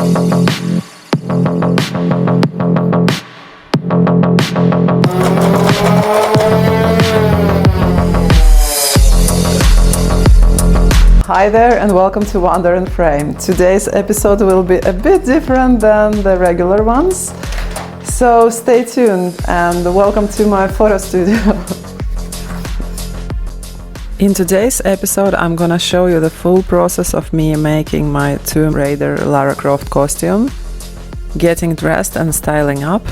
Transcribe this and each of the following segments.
Hi there and welcome to Wander and Frame. Today's episode will be a bit different than the regular ones, so stay tuned and welcome to my photo studio. In today's episode I'm gonna show you the full process of me making my Tomb Raider Lara Croft costume, getting dressed and styling up,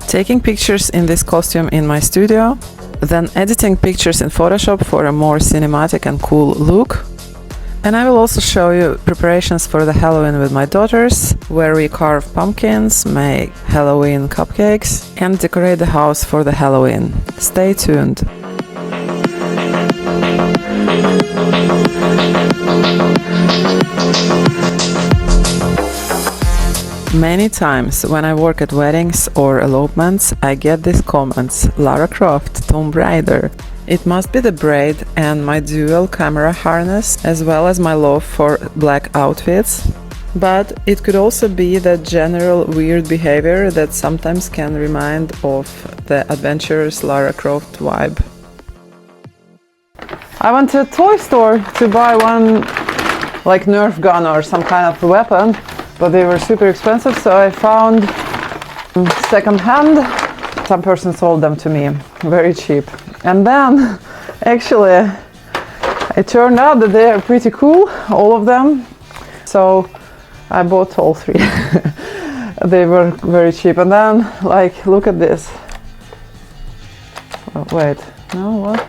taking pictures in this costume in my studio, then editing pictures in Photoshop for a more cinematic and cool look. And I will also show you preparations for the Halloween with my daughters, where we carve pumpkins, make Halloween cupcakes, and decorate the house for the Halloween. Stay tuned! Many times when I work at weddings or elopements, I get these comments: Lara Croft, Tomb Raider. It must be the braid and my dual camera harness, as well as my love for black outfits. But it could also be that general weird behavior that sometimes can remind of the adventurous Lara Croft vibe. I went to a toy store to buy one like Nerf gun or some kind of weapon, but they were super expensive, so I found second hand. Some person sold them to me, very cheap. And then, actually, it turned out that they are pretty cool, all of them. So I bought all three. They were very cheap. And then, like, look at this. Oh, wait, no, what?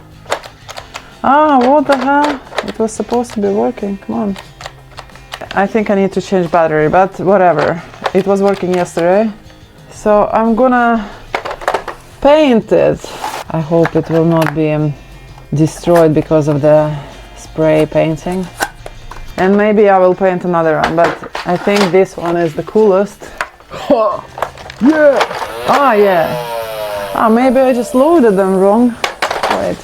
Ah, what the hell? It was supposed to be working, come on. I think I need to change battery, but whatever. It was working yesterday. So I'm gonna paint it. I hope it will not be destroyed because of the spray painting. And maybe I will paint another one, but I think this one is the coolest. Yeah! Ah, yeah. Ah, maybe I just loaded them wrong. Wait.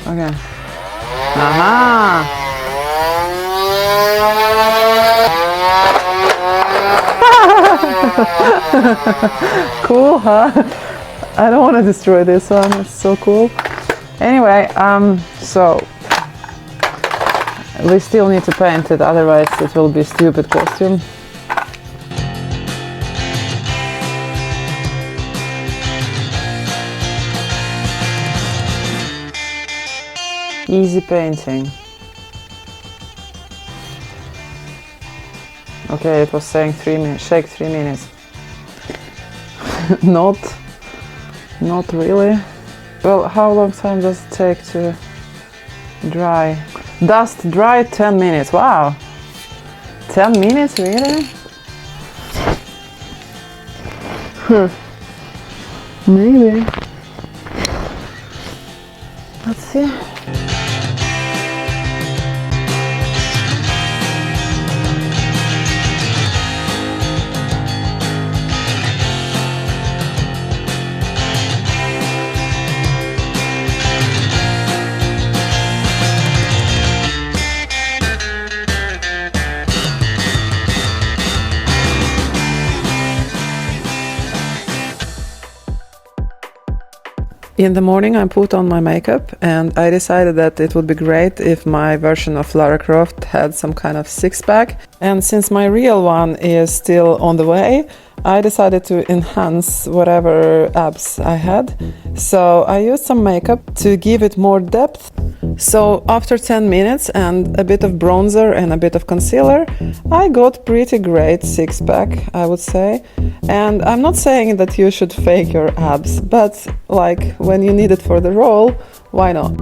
Okay. Aha! Cool, huh? I don't want to destroy this one. It's so cool. Anyway, so we still need to paint it, otherwise it will be a stupid costume. Easy painting. Okay, it was saying 3 minutes, shake 3 minutes. Not really. Well, how long time does it take to dry? Dust dry 10 minutes, wow. 10 minutes, really? Maybe. Let's see. In the morning I put on my makeup and I decided that it would be great if my version of Lara Croft had some kind of six-pack. And since my real one is still on the way, I decided to enhance whatever abs I had. So I used some makeup to give it more depth. So after 10 minutes and a bit of bronzer and a bit of concealer, I got pretty great six-pack, I would say. And I'm not saying that you should fake your abs, but like when you need it for the role, why not?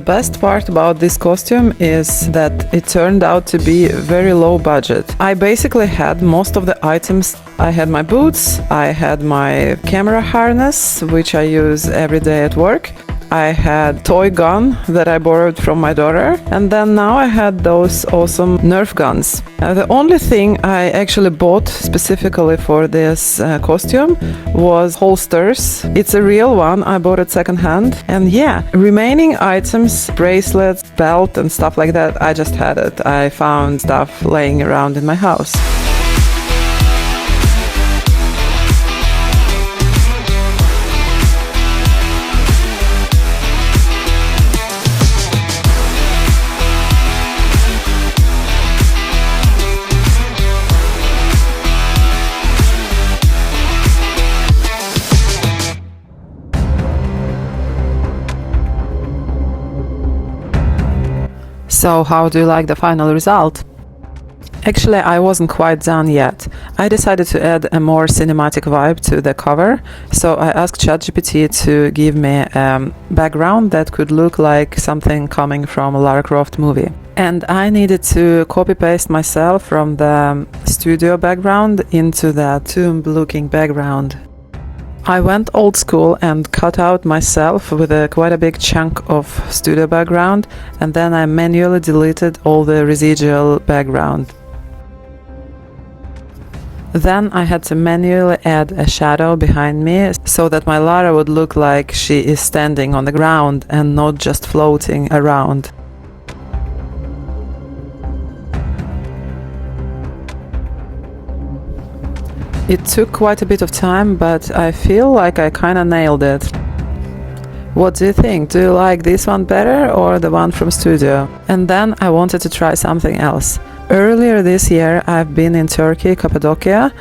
The best part about this costume is that it turned out to be very low budget. I basically had most of the items. I had my boots, I had my camera harness, which I use every day at work. I had toy gun that I borrowed from my daughter, and then now I had those awesome Nerf guns. The only thing I actually bought specifically for this costume was holsters. It's a real one, I bought it secondhand. And yeah, remaining items, bracelets, belt and stuff like that, I just had it. I found stuff laying around in my house. So how do you like the final result? Actually, I wasn't quite done yet. I decided to add a more cinematic vibe to the cover, so I asked ChatGPT to give me a background that could look like something coming from a Lara Croft movie. And I needed to copy-paste myself from the studio background into the tomb-looking background. I went old school and cut out myself with quite a big chunk of studio background, and then I manually deleted all the residual background. Then I had to manually add a shadow behind me so that my Lara would look like she is standing on the ground and not just floating around. It took quite a bit of time, but I feel like I kinda nailed it. What do you think? Do you like this one better or the one from studio? And then I wanted to try something else. Earlier this year I've been in Turkey, Cappadocia,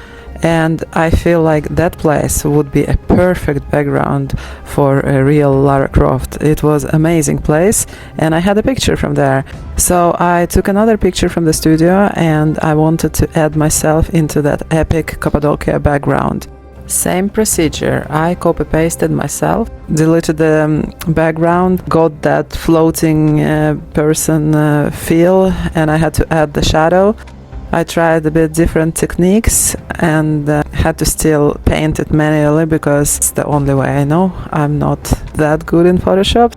and I feel like that place would be a perfect background for a real Lara Croft. It was an amazing place and I had a picture from there. So I took another picture from the studio and I wanted to add myself into that epic Cappadocia background. Same procedure, I copy-pasted myself, deleted the background, got that floating person feel, and I had to add the shadow. I tried a bit different techniques and had to still paint it manually because it's the only way I know. I'm not that good in Photoshop.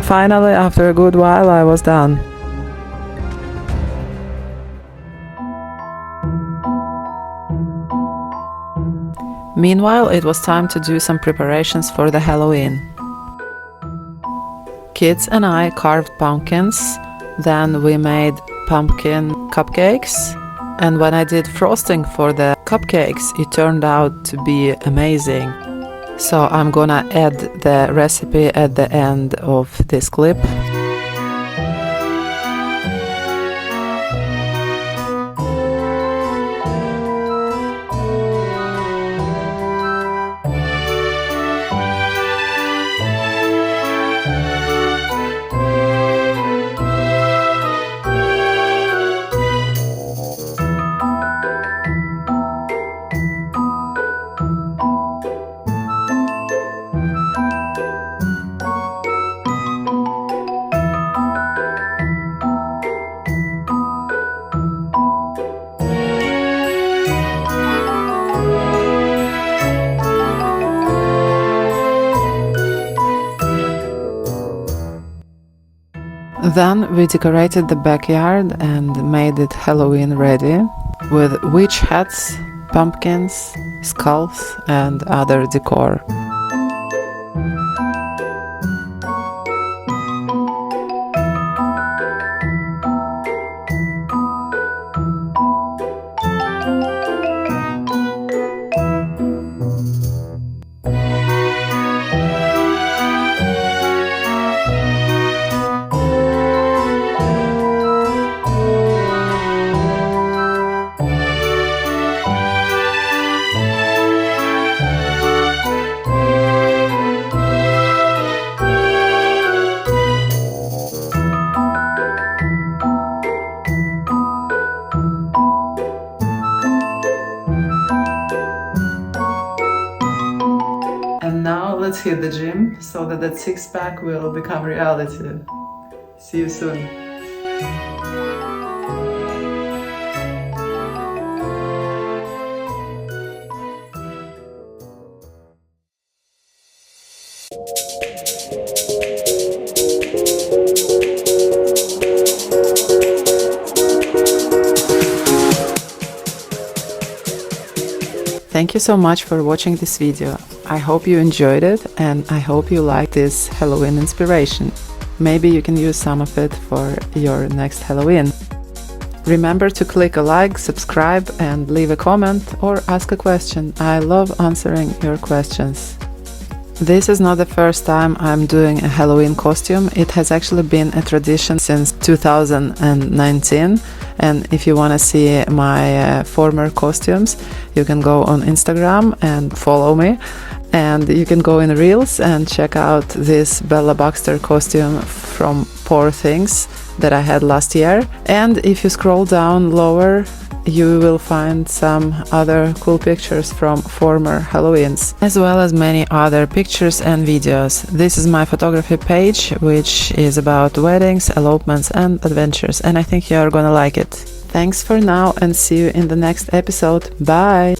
Finally, after a good while, I was done. Meanwhile, it was time to do some preparations for the Halloween. Kids and I carved pumpkins, then we made pumpkin cupcakes, and when I did frosting for the cupcakes, it turned out to be amazing. So I'm gonna add the recipe at the end of this clip. Then we decorated the backyard and made it Halloween ready with witch hats, pumpkins, skulls and other decor. hit the gym so that that six-pack will become reality. See you soon. Thank you so much for watching this video. I hope you enjoyed it and I hope you like this Halloween inspiration. Maybe you can use some of it for your next Halloween. Remember to click a like, subscribe and leave a comment or ask a question. I love answering your questions. This is not the first time I'm doing a Halloween costume. It has actually been a tradition since 2019. And if you want to see my former costumes, you can go on Instagram and follow me. And you can go in Reels and check out this Bella Baxter costume from Poor Things that I had last year. And if you scroll down lower, you will find some other cool pictures from former Halloweens, as well as many other pictures and videos. This is my photography page, which is about weddings, elopements and adventures, and I think you are gonna like it. Thanks for now and see you in the next episode. Bye!